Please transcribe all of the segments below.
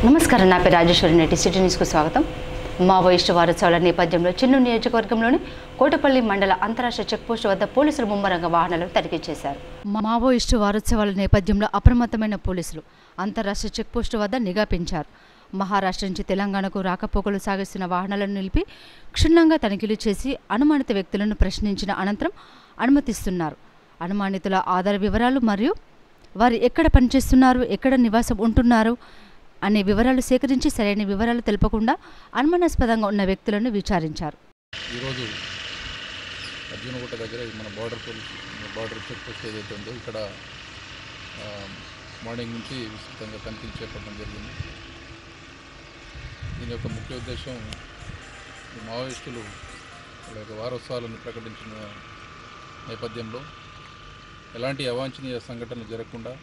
నమస్కారం, నా పేరు రాజేశ్వరి. నేటి సిటీ న్యూస్కు స్వాగతం. మావోయిస్టు వారోత్సవాల నేపథ్యంలో చెన్నూరు నియోజకవర్గంలోని కోటపల్లి మండల అంతరాష్ట్ర చెక్పోస్టు వద్ద పోలీసులు ముమ్మరంగా వాహనాలను తనిఖీ చేశారు. మావోయిస్టు వారోత్సవాల నేపథ్యంలో అప్రమత్తమైన పోలీసులు అంతరాష్ట్ర చెక్పోస్టు వద్ద నిఘా పెంచారు. మహారాష్ట్ర నుంచి తెలంగాణకు రాకపోకలు సాగిస్తున్న వాహనాలను నిలిపి క్షుణ్ణంగా తనిఖీలు చేసి అనుమానిత వ్యక్తులను ప్రశ్నించిన అనంతరం అనుమతిస్తున్నారు. అనుమానితుల ఆధార్ వివరాలు మరియు వారు ఎక్కడ పనిచేస్తున్నారు, ఎక్కడ నివాసం ఉంటున్నారు అనే వివరాలు సేకరించి సరైన వివరాలు తెలపకుండా అనుమానాస్పదంగా ఉన్న వ్యక్తులను విచారించారు. ఈరోజు అర్జునగుట్ట దగ్గర మన బార్డర్ చెక్ పోస్ట్ ఏదైతే ఉందో ఇక్కడ మార్నింగ్ నుంచి విస్తృతంగా తనిఖీలు చేపట్టడం జరిగింది. దీని యొక్క ముఖ్య ఉద్దేశం మావోయిస్టులు వారోత్సవాలను ప్రకటించిన నేపథ్యంలో ఎలాంటి అవాంఛనీయ సంఘటనలు జరగకుండా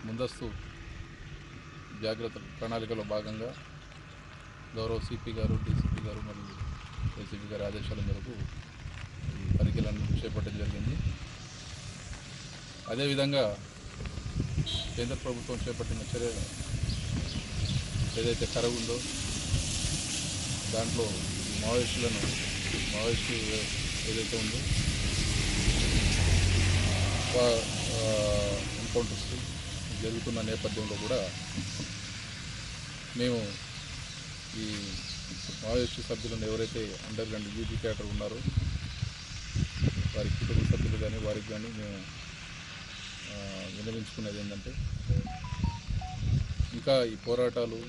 ముందస్తు జాగ్రత్త ప్రణాళికలో భాగంగా గౌరవ సిపి గారు, డీసీపీ గారు మరియు ఏసీపీ గారి ఆదేశాల మేరకు ఈ తనిఖీలను చేపట్టడం జరిగింది. అదేవిధంగా కేంద్ర ప్రభుత్వం చేపట్టిన చర్య ఏదైతే కరవు ఉందో దాంట్లో మావోయిస్టు ఏదైతే ఉందో ఎన్కౌంటర్స్ జరుగుతున్న నేపథ్యంలో కూడా మేము ఈ మావోయిస్టు సభ్యులను ఎవరైతే అండర్ గ్రౌండ్ యూజీ క్యాడర్ ఉన్నారో వారి కుటుంబ సభ్యులు కానీ వారికి కానీ మేము విన్నవించుకునేది ఏంటంటే ఇంకా ఈ పోరాటాలు,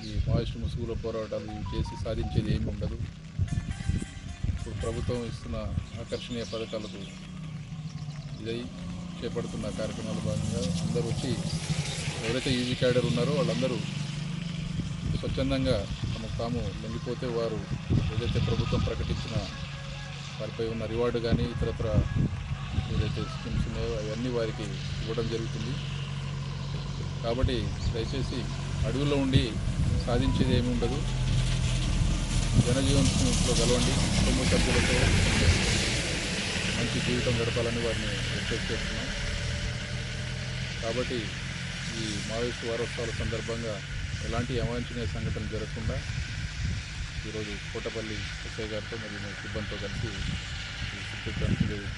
ఈ మావోయిస్టు ముసుగులో పోరాటాలు ఇవి చేసి సాధించేది ఏమి ఉండదు. ఇప్పుడు ప్రభుత్వం ఇస్తున్న ఆకర్షణీయ పథకాలకు ఇదై చేపడుతున్న కార్యక్రమాల భాగంగా అందరూ వచ్చి ఎవరైతే యూజీ క్యాడర్ ఉన్నారో వాళ్ళందరూ స్వచ్ఛందంగా తమకు తాము లొంగిపోతే వారు ఏదైతే ప్రభుత్వం ప్రకటించిన వారిపై ఉన్న రివార్డు కానీ ఇతరత్ర ఏదైతే స్కీమ్స్ ఉన్నాయో అవన్నీ వారికి ఇవ్వడం జరుగుతుంది. కాబట్టి దయచేసి అడవుల్లో ఉండి సాధించేది ఏమి ఉండదు. జనజీవనంలో కలవండి, కుటుంబ సభ్యులతో మంచి జీవితం గడపాలని వారిని రిక్వెస్ట్ చేస్తున్నాం. కాబట్టి ఈ మావోయిస్టు వారోత్సవాల సందర్భంగా ఎలాంటి అవాంఛనీయ సంఘటనలు జరగకుండా ఈరోజు కోటపల్లి ఎస్ఐ గారితో మరియు మా సిబ్బందితో కలిసి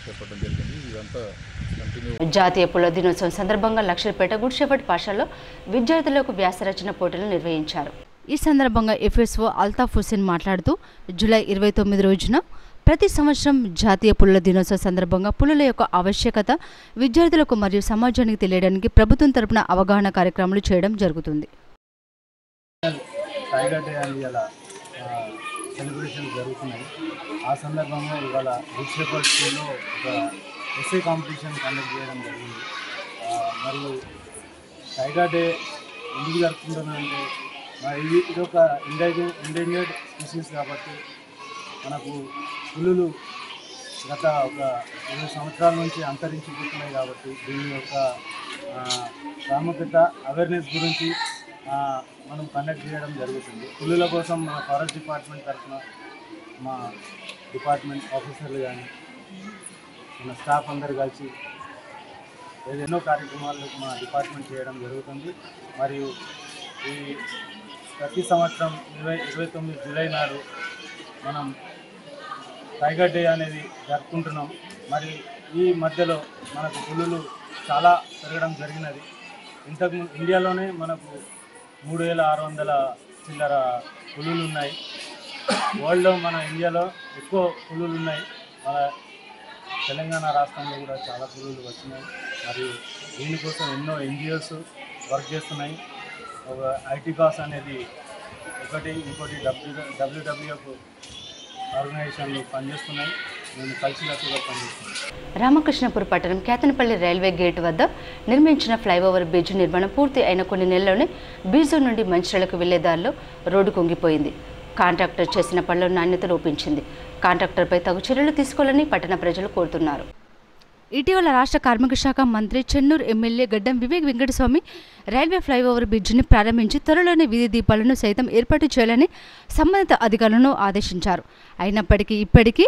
చేపట్టడం జరిగింది. ఇదంతా కంటిన్యూ. జాతీయ పుల్ల దినోత్సవం సందర్భంగా లక్షలపేట గుడ్ షెఫర్డ్ పాఠశాలలో విద్యార్థులకు వ్యాసరచన పోటీలు నిర్వహించారు. ఈ సందర్భంగా ఎఫ్ఎస్ఓ అల్తాఫ్ హుసేన్ మాట్లాడుతూ జూలై 29 రోజున ప్రతి సంవత్సరం జాతీయ పుల్ల దినోత్సవం సందర్భంగా పుల్లల యొక్క ఆవశ్యకత విద్యార్థులకు మరియు సమాజానికి తెలియడానికి ప్రభుత్వం తరపున అవగాహన కార్యక్రమాలు చేయడం జరుగుతుంది. టైగర్ డే అని ఇలా సెలబ్రేషన్ జరుగుతున్నాయి. ఆ సందర్భంగా ఇవాళ గుడ్ షెఫర్డ్ స్కూల్లో ఒక ఎస్ఏ కాంపిటీషన్ కండక్ట్ చేయడం జరిగింది. మరియు టైగర్ డే ఎందుకు జరుపుకుంటున్నామంటే మరి ఇది ఒక ఎండేంజర్డ్ స్పీసీస్ కాబట్టి మనకు పులులు గత ఒక 20 సంవత్సరాల నుంచి అంతరించిపోతున్నాయి. కాబట్టి దీని యొక్క ప్రాముఖ్యత అవేర్నెస్ గురించి మనం కండక్ట్ చేయడం జరుగుతుంది. పులుల కోసం మన ఫారెస్ట్ డిపార్ట్మెంట్ తరఫున మా డిపార్ట్మెంట్ ఆఫీసర్లు కానీ మన స్టాఫ్ అందరు కలిసి ఎన్నో కార్యక్రమాలు మా డిపార్ట్మెంట్ చేయడం జరుగుతుంది. మరియు ఈ ప్రతి సంవత్సరం 29 జూలై నాడు మనం టైగర్ డే అనేది జరుపుకుంటున్నాం. మరి ఈ మధ్యలో మనకు పులులు చాలా పెరగడం జరిగినది. ఇంతకుముందు ఇండియాలోనే మనకు 3600 చిల్లర పులులు ఉన్నాయి. వరల్డ్లో మన ఇండియాలో ఎక్కువ పులులు ఉన్నాయి. మన తెలంగాణ రాష్ట్రంలో కూడా చాలా పులులు వచ్చినాయి. మరియు దీనికోసం ఎన్నో ఎన్జిఓస్ వర్క్ చేస్తున్నాయి. ఒక ఐటీకాస్ అనేది ఇంకోటి WWF ఆర్గనైజేషన్లు పనిచేస్తున్నాయి. మేము కలిసికట్టుగా పనిచేస్తున్నాం. రామకృష్ణపూర్ పట్టణం కేతనపల్లి రైల్వే గేట్ వద్ద నిర్మించిన ఫ్లైఓవర్ బ్రిడ్జ్ నిర్మాణం పూర్తి అయిన కొన్ని నెలల్లోనే బీజూరు నుండి మంచిర్యాలకు వెళ్లే దారిలో రోడ్డు కుంగిపోయింది. కాంట్రాక్టర్ చేసిన పనుల నాణ్యత లోపించింది. కాంట్రాక్టర్పై తగు చర్యలు తీసుకోవాలని పట్టణ ప్రజలు కోరుతున్నారు. ఇటీవల రాష్ట్ర కార్మిక శాఖ మంత్రి చెన్నూరు ఎమ్మెల్యే గడ్డం వివేక్ వెంకటస్వామి రైల్వే ఫ్లైఓవర్ బ్రిడ్జిని ప్రారంభించి త్వరలోనే వీధి దీపాలను సైతం ఏర్పాటు చేయాలని సంబంధిత అధికారులను ఆదేశించారు. అయినప్పటికీ ఇప్పటికీ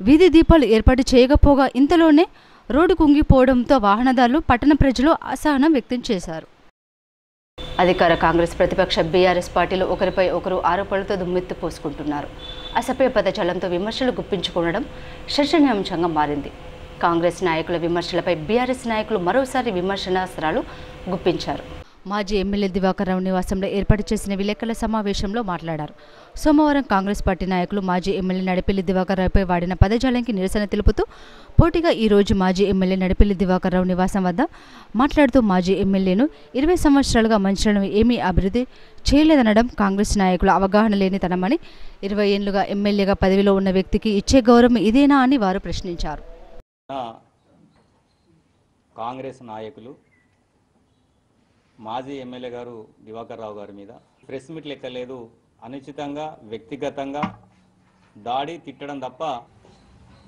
వీధి దీపాలు ఏర్పాటు చేయకపోగా ఇంతలోనే రోడ్డు కుంగిపోవడంతో వాహనదారులు, పట్టణ ప్రజలు అసహనం వ్యక్తం చేశారు. అధికార కాంగ్రెస్ ప్రతిపక్ష బీఆర్ఎస్ పార్టీలు ఒకరిపై ఒకరు ఆరోపణలతో దుమ్మెత్తి పోసుకుంటున్నారు. అసభ్య పదజాలంతో విమర్శలు గుప్పించుకోవడం చర్చనీయాంశంగా మారింది. కాంగ్రెస్ నాయకుల విమర్శలపై బీఆర్ఎస్ నాయకులు మరోసారి విమర్శనాస్త్రాలు గుప్పించారు. మాజీ ఎమ్మెల్యే దివాకర్ రావు నివాసంలో ఏర్పాటు చేసిన విలేకరుల సమావేశంలో మాట్లాడారు. సోమవారం కాంగ్రెస్ పార్టీ నాయకులు మాజీ ఎమ్మెల్యే నడిపెల్లి దివాకర్ రావుపై వాడిన పదజాలానికి నిరసన తెలుపుతూ పోటీగా ఈరోజు మాజీ ఎమ్మెల్యే నడిపెల్లి దివాకర్ రావు నివాసం వద్ద మాట్లాడుతూ మాజీ ఎమ్మెల్యేను 20 సంవత్సరాలుగా మంచిర్యాలను ఏమీ అభివృద్ధి చేయలేదనడం కాంగ్రెస్ నాయకుల అవగాహన లేనితనమని, 20 ఏళ్లుగా ఎమ్మెల్యేగా పదవిలో ఉన్న వ్యక్తికి ఇచ్చే గౌరవం ఇదేనా అని వారు ప్రశ్నించారు. కాంగ్రెస్ నాయకులు మాజీ ఎమ్మెల్యే గారు దివాకర్ రావు గారి మీద ప్రెస్ మీట్ లెక్కలేదు, అనుచితంగా వ్యక్తిగతంగా దాడి తిట్టడం తప్ప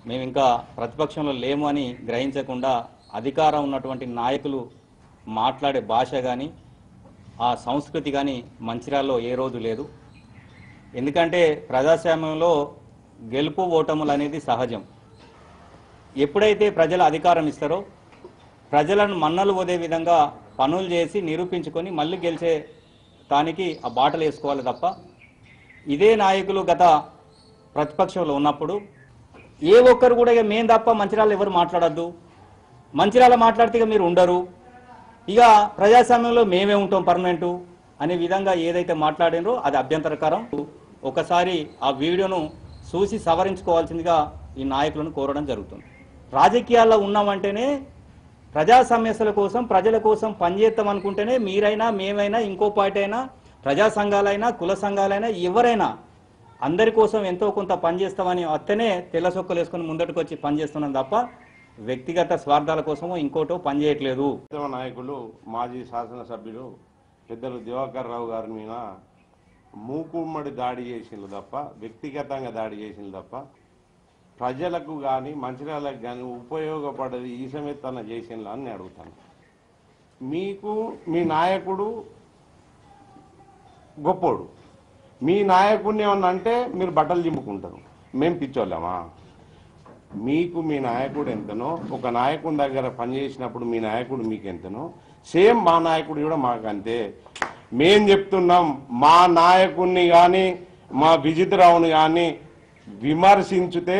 మేము ఇంకా ప్రతిపక్షంలో లేము అని గ్రహించకుండా అధికారం ఉన్నటువంటి నాయకులు మాట్లాడే భాష కానీ ఆ సంస్కృతి కానీ మంచిర్యాలలో ఏ రోజు లేదు. ఎందుకంటే ప్రజాస్వామ్యంలో గెలుపు ఓటములు అనేది సహజం. ఎప్పుడైతే ప్రజలు అధికారం ఇస్తారో ప్రజలను మన్నలు పోదే విధంగా పనులు చేసి నిరూపించుకొని మళ్ళీ గెలిచే దానికి ఆ బాటలు వేసుకోవాలి తప్ప, ఇదే నాయకులు గత ప్రతిపక్షంలో ఉన్నప్పుడు ఏ ఒక్కరు కూడా ఇక మేము తప్ప మంచిర్యాల ఎవరు మాట్లాడద్దు, మంచిర్యాల మాట్లాడితే ఇక మీరు ఉండరు, ఇక ప్రజాస్వామ్యంలో మేమే ఉంటాం పర్మనెంటు అనే విధంగా ఏదైతే మాట్లాడినరో అది అభ్యంతరకరం. ఒకసారి ఆ వీడియోను చూసి సవరించుకోవాల్సిందిగా ఈ నాయకులను కోరడం జరుగుతుంది. రాజకీయాల్లో ఉన్నామంటేనే ప్రజా సమస్యల కోసం ప్రజల కోసం పనిచేస్తాం అనుకుంటేనే మీరైనా మేమైనా ఇంకో పార్టీ అయినా ప్రజా సంఘాలైనా కుల సంఘాలైనా ఎవరైనా అందరి కోసం ఎంతో కొంత పనిచేస్తామని అత్తనే తెల్ల సొక్కలు వేసుకొని ముందటికి వచ్చి పనిచేస్తున్నాం తప్ప వ్యక్తిగత స్వార్థాల కోసమో ఇంకోటో పనిచేయట్లేదు. నాయకులు మాజీ శాసనసభ్యులు పెద్దలు దివాకర్ రావు గారి మీద మూకుమ్మడి దాడి చేసిండ్రు తప్ప, వ్యక్తిగతంగా దాడి చేసిండ్రు తప్ప ప్రజలకు కానీ మంచిర్యాలకు కానీ ఉపయోగపడేది ఈ సమేతన చేసిండ్రు అని నేను అడుగుతాను. మీకు మీ నాయకుడు గొప్పోడు, మీ నాయకుడిని ఏమన్నా అంటే మీరు బట్టలు చింపుకుంటారు. మేము పిచ్చోళ్ళమా? మీకు మీ నాయకుడు ఎంతనో, ఒక నాయకుడి దగ్గర పనిచేసినప్పుడు మీ నాయకుడు మీకు ఎంతనో సేమ్ మా నాయకుడు కూడా మాకు అంతే. మేం చెప్తున్నాం, మా నాయకుడిని కానీ మా విజితరావుని కానీ విమర్శించితే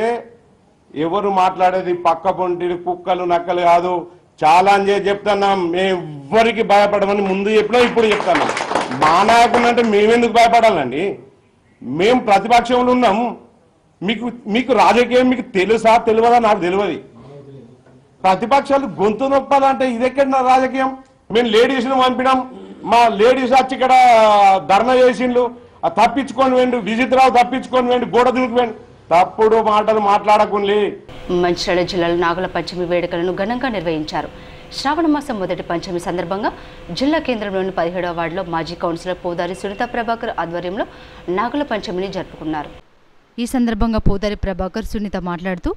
ఎవరు మాట్లాడేది పక్క పొంటి కుక్కలు నక్కలు కాదు, ఛాలెంజ్ చేసి చెప్తున్నాం. మేము ఎవ్వరికి భయపడమని ముందు చెప్పినా ఇప్పుడు చెప్తున్నాం. మా నాయకుడు అంటే మేమెందుకు భయపడాలండి? మేము ప్రతిపక్షంలో ఉన్నాం. మీకు రాజకీయం మీకు తెలుసా తెలియదా? నాకు తెలియదు. ప్రతిపక్షాలు గొంతు నొప్పాలంటే ఇదెక్కడ రాజకీయం? మేము లేడీస్ను పంపినాం, మా లేడీస్ వచ్చి ఇక్కడ ధర్నా చేసిండ్రు, తప్పించుకొని వెండు విజిత్రావు తప్పించుకొని వెండు గోడ దిగుకు వెండు. తప్పుడు మాటలు మాట్లాడకుండా. మంచిర్యాల జిల్లాలో నాగుల పంచమి వేడుకలను ఘనంగా నిర్వహించారు. శ్రావణ మాసం మొదటి పంచమి సందర్భంగా జిల్లా కేంద్రంలోని 17వ వార్డులో మాజీ కౌన్సిలర్ పోదారి సునీత ప్రభాకర్ ఆధ్వర్యంలో నాగుల పంచమిని జరుపుకున్నారు. ఈ సందర్భంగా పోదారి ప్రభాకర్ సునీత మాట్లాడుతూ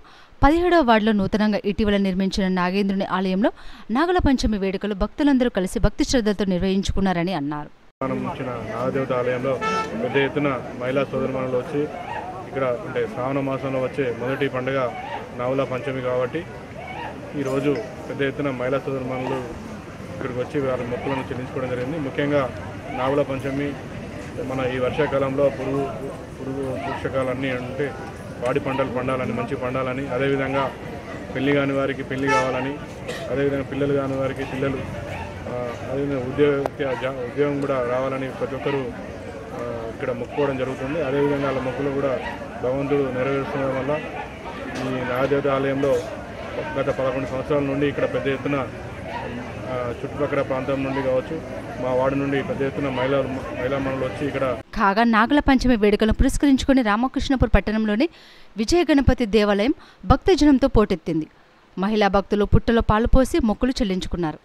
17వ వార్డులో నూతనంగా ఇటీవల నిర్మించిన నాగేంద్రుని ఆలయంలో నాగుల పంచమి వేడుకలు భక్తులందరూ కలిసి భక్తి శ్రద్ధలతో నిర్వహించుకున్నారని అన్నారు. నాగదేవత ఆలయంలో పెద్ద ఎత్తున మహిళా సోదరుమణులు వచ్చి ఇక్కడ అంటే శ్రావణ మాసంలో వచ్చే మొదటి పండుగ నాగుల పంచమి కాబట్టి ఈరోజు పెద్ద ఎత్తున మహిళా సోదరుమణులు ఇక్కడికి వచ్చి వారి మొక్కులను చెల్లించుకోవడం జరిగింది. ముఖ్యంగా నాగుల పంచమి మన ఈ వర్షాకాలంలో పురుగు వృక్షకాలన్నీ అంటే వాడి పంటలు పండాలని, మంచి పండాలని, అదేవిధంగా పెళ్లి కాని వారికి పెళ్లి కావాలని, అదేవిధంగా పిల్లలు కాని వారికి పిల్లలు, అదేవిధంగా ఉద్యోగం కూడా రావాలని ప్రతి ఒక్కరూ ఇక్కడ మొక్కుకోవడం జరుగుతుంది. అదేవిధంగా వాళ్ళ మొక్కులు కూడా భగవంతుడు నెరవేరుస్తుండడం వల్ల ఈ నాగదేవత ఆలయంలో గత 11 సంవత్సరాల నుండి ఇక్కడ పెద్ద ఎత్తున చుట్టుపక్కల ప్రాంతం నుండి కావచ్చు మా వార్డు నుండి పెద్ద ఎత్తున మహిళా మనులు వచ్చి ఇక్కడ కాగా నాగుల పంచమి వేడుకలను పురస్కరించుకుని రామకృష్ణపూర్ పట్టణంలోని విజయ గణపతి దేవాలయం భక్తజనంతో పోటెత్తింది. మహిళా భక్తులు పుట్టలో పాలు పోసి మొక్కులు చెల్లించుకున్నారు.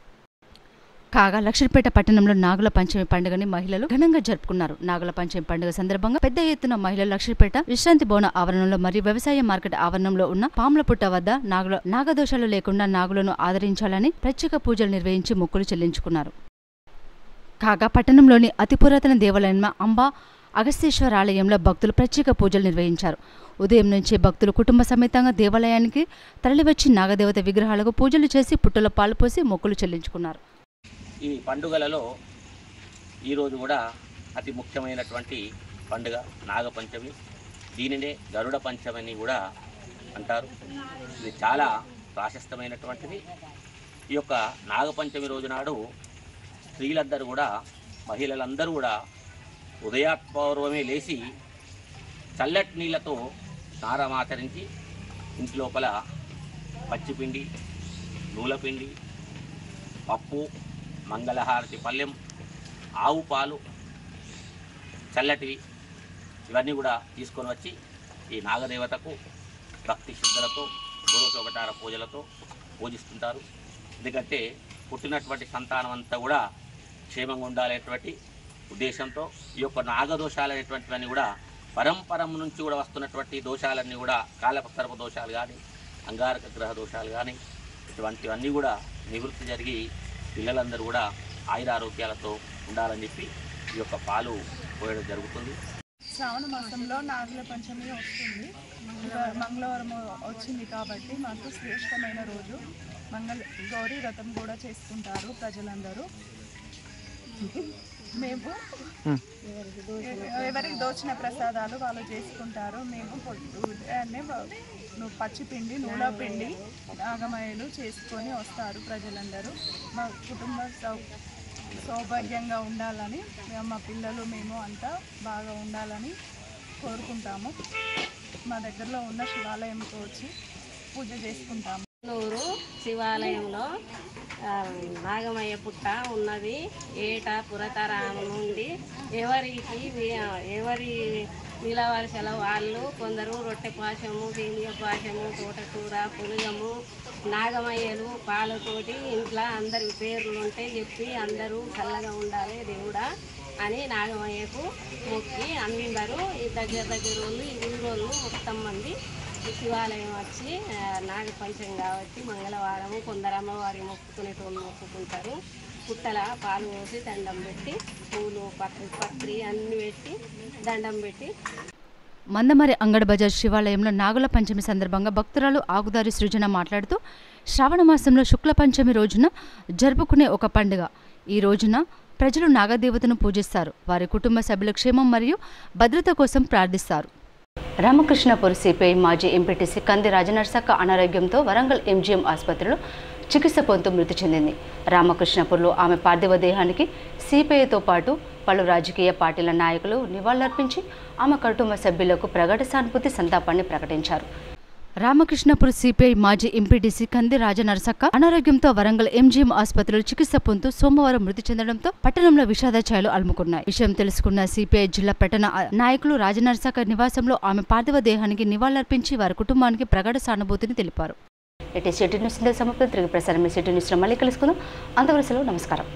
కాగా లక్షిపేట పట్టణంలో నాగుల పంచమి పండుగని మహిళలు ఘనంగా జరుపుకున్నారు. నాగుల పంచమి పండుగ సందర్భంగా పెద్ద ఎత్తున మహిళలు లక్షిపేట విశ్రాంతి భవన ఆవరణంలో మరియు వ్యవసాయ మార్కెట్ ఆవరణంలో ఉన్న పాముల పుట్ట వద్ద నాగదోషాలు లేకుండా నాగులను ఆదరించాలని ప్రత్యేక పూజలు నిర్వహించి మొక్కులు చెల్లించుకున్నారు. కాగా పట్టణంలోని అతి పురాతన దేవాలయం అంబా అగస్తేశ్వర ఆలయంలో భక్తులు ప్రత్యేక పూజలు నిర్వహించారు. ఉదయం నుంచి భక్తులు కుటుంబ సమేతంగా దేవాలయానికి తరలివచ్చి నాగదేవత విగ్రహాలకు పూజలు చేసి పుట్టలో పాలు పోసి మొక్కులు చెల్లించుకున్నారు. ఈ పండుగలలో ఈరోజు కూడా అతి ముఖ్యమైనటువంటి పండుగ నాగపంచమి. దీనినే గరుడ పంచమని కూడా అంటారు. ఇది చాలా ప్రాశస్తమైనటువంటిది. ఈ యొక్క నాగపంచమి రోజు నాడు స్త్రీలందరూ కూడా, మహిళలందరూ కూడా ఉదయాత్పూర్వమే లేచి చల్లటి నీళ్ళతో స్నానమాచరించి ఇంటి లోపల పచ్చిపిండి, నూలపిండి, పప్పు, మంగళహారతి పళ్ళెం, ఆవు పాలు, చల్లటివి ఇవన్నీ కూడా తీసుకొని వచ్చి ఈ నాగదేవతకు భక్తి శ్రద్ధలతో పూర్వోపచార పూజలతో పూజిస్తుంటారు. ఎందుకంటే పుట్టినటువంటి సంతానం అంతా కూడా క్షేమంగా ఉండాలనేటువంటి ఉద్దేశంతో ఈ యొక్క నాగదోషాలు అనేటువంటివన్నీ కూడా పరంపరం నుంచి కూడా వస్తున్నటువంటి దోషాలన్నీ కూడా కాలసర్ప దోషాలు కానీ, అంగారక గ్రహ దోషాలు కానీ ఇటువంటివన్నీ కూడా నివృత్తి జరిగి పిల్లలందరూ కూడా ఆయురారోగ్యాలతో ఉండాలని చెప్పి ఈ యొక్క పాలు పోయడం జరుగుతుంది. శ్రావణ మాసంలో నాగుల పంచమి వస్తుంది. మంగళవారం వచ్చింది కాబట్టి మాకు శ్రేష్టమైన రోజు. గౌరీ వ్రతం కూడా చేసుకుంటారు ప్రజలందరూ. మేము ఎవరికి దోచిన ప్రసాదాలు వాళ్ళు చేసుకుంటారు. మేము ఉదయాన్నే పచ్చిపిండి, నూలపిండి, నాగమయ్యలు చేసుకొని వస్తారు ప్రజలందరూ. మా కుటుంబ సౌభాగ్యంగా ఉండాలని, మా పిల్లలు మేము అంతా బాగా ఉండాలని కోరుకుంటాము. మా దగ్గరలో ఉన్న శివాలయంకి వచ్చి పూజ చేసుకుంటాము. నూరు శివాలయంలో నాగమయ్య పుట్ట ఉన్నది. ఏటా పురతరామ నుండి ఎవరి నిలవలసిన వాళ్ళు కొందరు రొట్టె పాశము, సేమియ పాశము, తోటకూర, పులుగము, నాగమయ్యలు పాలతోటి ఇంట్లో అందరి పేర్లు ఉంటే చెప్పి అందరూ చల్లగా ఉండాలి దేవుడా అని నాగమయ్యకు మొక్కి అందరూ ఈ దగ్గర వాళ్ళు ఈ ఊరోళ్ళు మొత్తం మంది శివాలయం వచ్చి నాగపంచం కాబట్టి మంగళవారం కొందరు అమ్మవారి మొక్కుకునేటోళ్ళు మొక్కుకుంటారు. పుట్టల పాలు పోసి దండం పెట్టి పూలు పత్రి అన్నీ పెట్టి దండం పెట్టి. మందమరి అంగడి బజార్ శివాలయంలో నాగుల పంచమి సందర్భంగా భక్తురాలు ఆగుదారి సృజన మాట్లాడుతూ, శ్రావణ మాసంలో శుక్ల పంచమి రోజున జరుపుకునే ఒక పండుగ. ఈ రోజున ప్రజలు నాగదేవతను పూజిస్తారు. వారి కుటుంబ సభ్యుల క్షేమం మరియు భద్రత కోసం ప్రార్థిస్తారు. రామకృష్ణపూర్ సిపిఐ మాజీ ఎంపీటీసీ కంది రాజనర్సక్క అనారోగ్యంతో వరంగల్ ఎంజీఎం ఆసుపత్రిలో చికిత్స పొందుతూ మృతి చెందింది. రామకృష్ణపూర్లో ఆమె పార్థివ దేహానికి సిపిఐతో పాటు పలు రాజకీయ పార్టీల నాయకులు నివాళులర్పించి ఆమె కుటుంబ సభ్యులకు ప్రగాఢ సానుభూతి సంతాపాన్ని ప్రకటించారు. రామకృష్ణపూర్ సిపిఐ మాజీ ఎంపీటీసీ కంది రాజనర్సక్క అనారోగ్యంతో వరంగల్ ఎంజీఎం ఆసుపత్రిలో చికిత్స పొందుతూ సోమవారం మృతి చెందడంతో పట్టణంలో విషాద ఛాయలు అలుముకున్నాయి. విషయం తెలుసుకున్న సిపిఐ జిల్లా పట్టణ నాయకులు రాజనర్సక్క నివాసంలో ఆమె పార్థివ దేహానికి నివాళులర్పించి వారి కుటుంబానికి ప్రగాఢ సానుభూతిని తెలిపారు. సిటీ న్యూస్ సమర్పణ తిరిగి ప్రసారం సిటీ న్యూస్లో మళ్ళీ కలుసుకుందాం. అంతవరకు నమస్కారం.